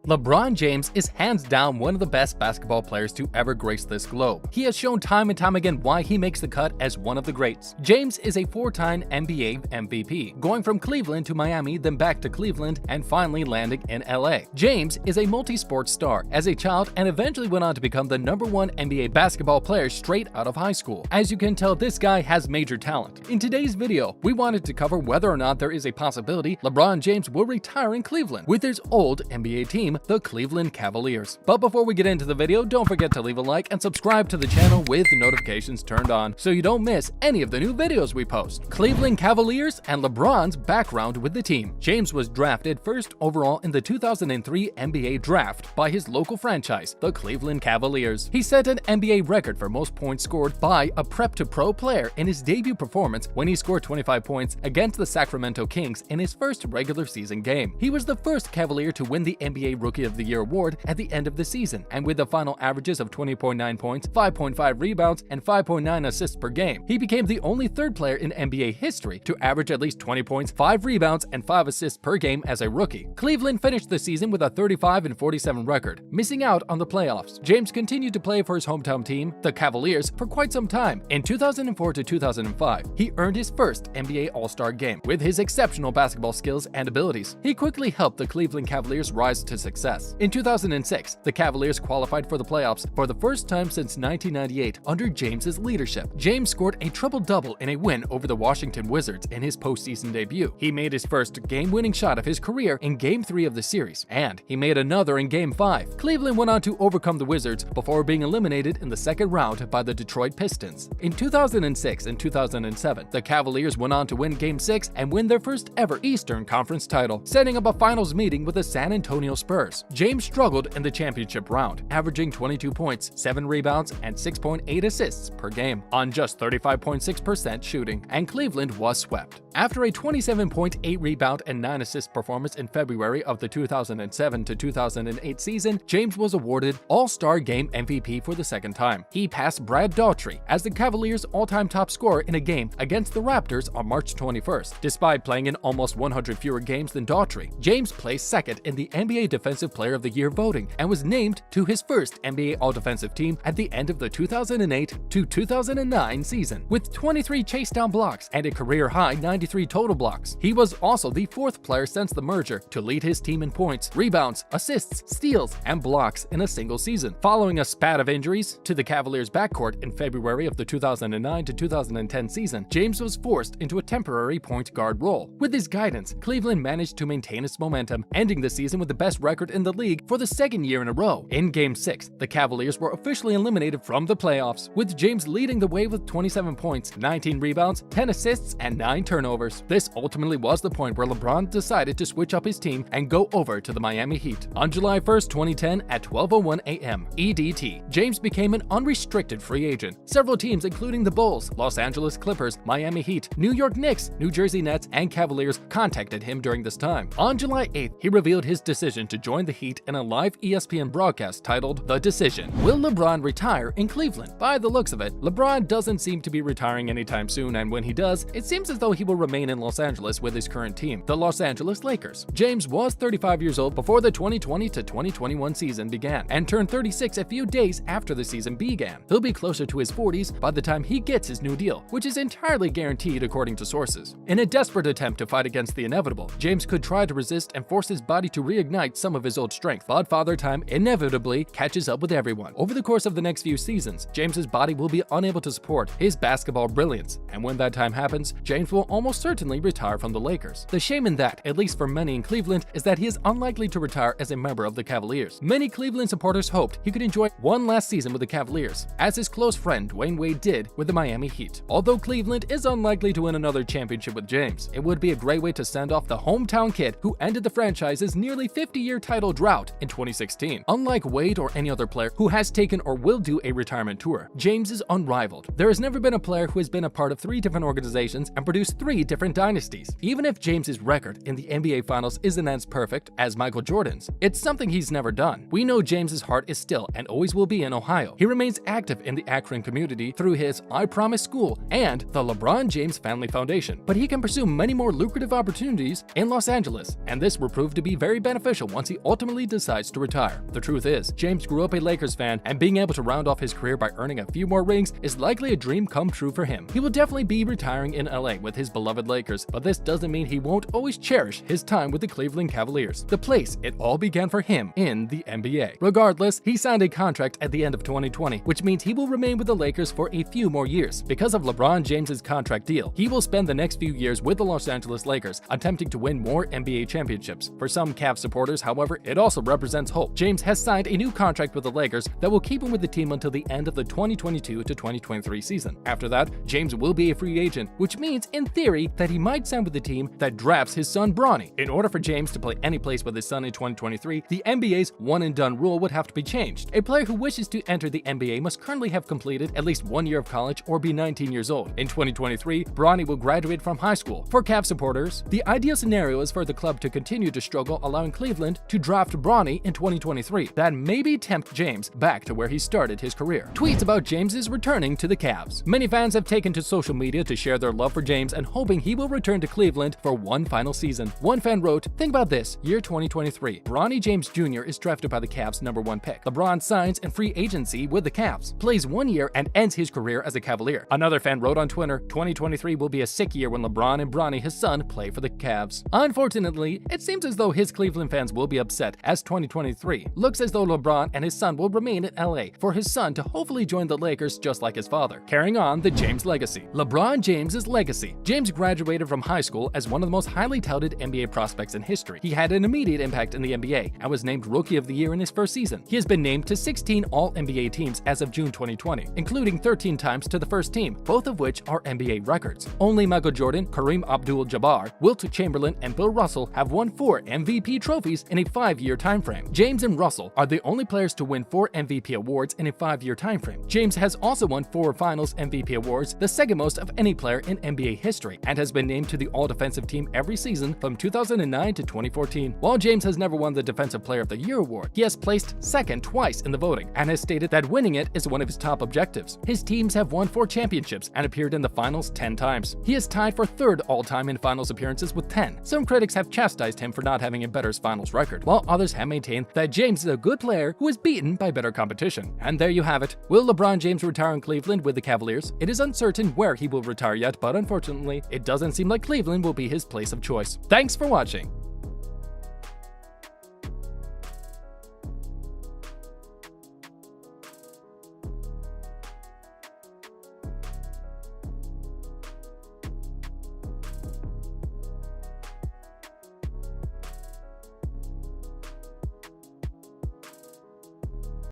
LeBron James is hands down one of the best basketball players to ever grace this globe. He has shown time and time again why he makes the cut as one of the greats. James is a four-time NBA MVP, going from Cleveland to Miami, then back to Cleveland, and finally landing in LA. James is a multi-sport star as a child and eventually went on to become the #1 NBA basketball player straight out of high school. As you can tell, this guy has major talent. In today's video, we wanted to cover whether or not there is a possibility LeBron James will retire in Cleveland with his old NBA team, the Cleveland Cavaliers. But before we get into the video, don't forget to leave a like and subscribe to the channel with notifications turned on so you don't miss any of the new videos we post. Cleveland Cavaliers and LeBron's background with the team. James was drafted first overall in the 2003 NBA draft by his local franchise, the Cleveland Cavaliers. He set an NBA record for most points scored by a prep-to-pro player in his debut performance when he scored 25 points against the Sacramento Kings in his first regular season game. He was the first Cavalier to win the NBA Rookie of the Year award at the end of the season, and with the final averages of 20.9 points, 5.5 rebounds, and 5.9 assists per game, he became the only third player in NBA history to average at least 20 points, 5 rebounds, and 5 assists per game as a rookie. Cleveland finished the season with a 35-47 record, missing out on the playoffs. James continued to play for his hometown team, the Cavaliers, for quite some time. In 2004 to 2005, he earned his first NBA All-Star game. With his exceptional basketball skills and abilities, he quickly helped the Cleveland Cavaliers rise to success. In 2006, the Cavaliers qualified for the playoffs for the first time since 1998 under James's leadership. James scored a triple-double in a win over the Washington Wizards in his postseason debut. He made his first game-winning shot of his career in Game 3 of the series, and he made another in Game 5. Cleveland went on to overcome the Wizards before being eliminated in the second round by the Detroit Pistons. In 2006 and 2007, the Cavaliers went on to win Game 6 and win their first ever Eastern Conference title, setting up a finals meeting with the San Antonio Spurs. James struggled in the championship round, averaging 22 points, 7 rebounds, and 6.8 assists per game on just 35.6% shooting, and Cleveland was swept. After a 27.8 rebound and 9 assist performance in February of the 2007 to 2008 season, James was awarded All-Star Game MVP for the second time. He passed Brad Daughtry as the Cavaliers' all-time top scorer in a game against the Raptors on March 21st. Despite playing in almost 100 fewer games than Daughtry, James placed second in the NBA Defensive Player of the Year voting and was named to his first NBA All-Defensive team at the end of the 2008 to 2009 season, with 23 chase-down blocks and a career-high 93 total blocks. He was also the fourth player since the merger to lead his team in points, rebounds, assists, steals, and blocks in a single season. Following a spat of injuries to the Cavaliers' backcourt in February of the 2009 to 2010 season, James was forced into a temporary point guard role. With his guidance, Cleveland managed to maintain its momentum, ending the season with the best record in the league for the second year in a row. In Game 6, the Cavaliers were officially eliminated from the playoffs, with James leading the way with 27 points, 19 rebounds, 10 assists, and 9 turnovers. This ultimately was the point where LeBron decided to switch up his team and go over to the Miami Heat. On July 1st, 2010 at 12:01 a.m. EDT, James became an unrestricted free agent. Several teams including the Bulls, Los Angeles Clippers, Miami Heat, New York Knicks, New Jersey Nets, and Cavaliers contacted him during this time. On July 8th, he revealed his decision to join the Heat in a live ESPN broadcast titled The Decision. Will LeBron retire in Cleveland? By the looks of it, LeBron doesn't seem to be retiring anytime soon, and when he does, it seems as though he will remain in Los Angeles with his current team, the Los Angeles Lakers. James was 35 years old before the 2020 to 2021 season began, and turned 36 a few days after the season began. He'll be closer to his 40s by the time he gets his new deal, which is entirely guaranteed according to sources. In a desperate attempt to fight against the inevitable, James could try to resist and force his body to reignite some of his old strength, but Father Time inevitably catches up with everyone. Over the course of the next few seasons, James's body will be unable to support his basketball brilliance, and when that time happens, James will almost certainly retire from the Lakers. The shame in that, at least for many in Cleveland, is that he is unlikely to retire as a member of the Cavaliers. Many Cleveland supporters hoped he could enjoy one last season with the Cavaliers, as his close friend Dwayne Wade did with the Miami Heat. Although Cleveland is unlikely to win another championship with James, it would be a great way to send off the hometown kid who ended the franchise's nearly 50-year title drought in 2016. Unlike Wade or any other player who has taken or will do a retirement tour, James is unrivaled. There has never been a player who has been a part of 3 different organizations and produced 3 different dynasties. Even if James's record in the NBA Finals isn't as perfect as Michael Jordan's, it's something he's never done. We know James's heart is still and always will be in Ohio. He remains active in the Akron community through his I Promise School and the LeBron James Family Foundation, but he can pursue many more lucrative opportunities in Los Angeles, and this will prove to be very beneficial once he he ultimately decides to retire. The truth is, James grew up a Lakers fan, and being able to round off his career by earning a few more rings is likely a dream come true for him. He will definitely be retiring in LA with his beloved Lakers, but this doesn't mean he won't always cherish his time with the Cleveland Cavaliers, the place it all began for him in the NBA. Regardless, he signed a contract at the end of 2020, which means he will remain with the Lakers for a few more years. Because of LeBron James's contract deal, he will spend the next few years with the Los Angeles Lakers, attempting to win more NBA championships. For some Cavs supporters, however, it also represents hope. James has signed a new contract with the Lakers that will keep him with the team until the end of the 2022 to 2023 season. After that, James will be a free agent, which means, in theory, that he might sign with the team that drafts his son Bronny. In order for James to play any place with his son in 2023, the NBA's one-and-done rule would have to be changed. A player who wishes to enter the NBA must currently have completed at least 1 year of college or be 19 years old. In 2023, Bronny will graduate from high school. For Cavs supporters, the ideal scenario is for the club to continue to struggle, allowing Cleveland to draft Bronny in 2023. That maybe tempt James back to where he started his career. Tweets about James is returning to the Cavs. Many fans have taken to social media to share their love for James and hoping he will return to Cleveland for one final season. One fan wrote, "Think about this, year 2023. Bronny James Jr. is drafted by the Cavs' #1 pick. LeBron signs in free agency with the Cavs, plays 1 year and ends his career as a Cavalier." Another fan wrote on Twitter, "2023 will be a sick year when LeBron and Bronny, his son, play for the Cavs." Unfortunately, it seems as though his Cleveland fans will be upset, as 2023 looks as though LeBron and his son will remain in LA for his son to hopefully join the Lakers just like his father. Carrying on the James legacy. LeBron James's legacy. James graduated from high school as one of the most highly touted NBA prospects in history. He had an immediate impact in the NBA and was named Rookie of the Year in his first season. He has been named to 16 All-NBA teams as of June 2020, including 13 times to the first team, both of which are NBA records. Only Michael Jordan, Kareem Abdul-Jabbar, Wilt Chamberlain, and Bill Russell have won 4 MVP trophies in a 5-year time frame. James and Russell are the only players to win 4 MVP awards in a 5-year time frame. James has also won 4 Finals MVP awards, the second most of any player in NBA history, and has been named to the All-Defensive Team every season from 2009 to 2014. While James has never won the Defensive Player of the Year award, he has placed second twice in the voting and has stated that winning it is one of his top objectives. His teams have won 4 championships and appeared in the finals 10 times. He is tied for 3rd all-time in finals appearances with 10. Some critics have chastised him for not having a better finals record, while others have maintained that James is a good player who is beaten by better competition. And there you have it. Will LeBron James retire in Cleveland with the Cavaliers? It is uncertain where he will retire yet, but unfortunately, it doesn't seem like Cleveland will be his place of choice. Thanks for watching.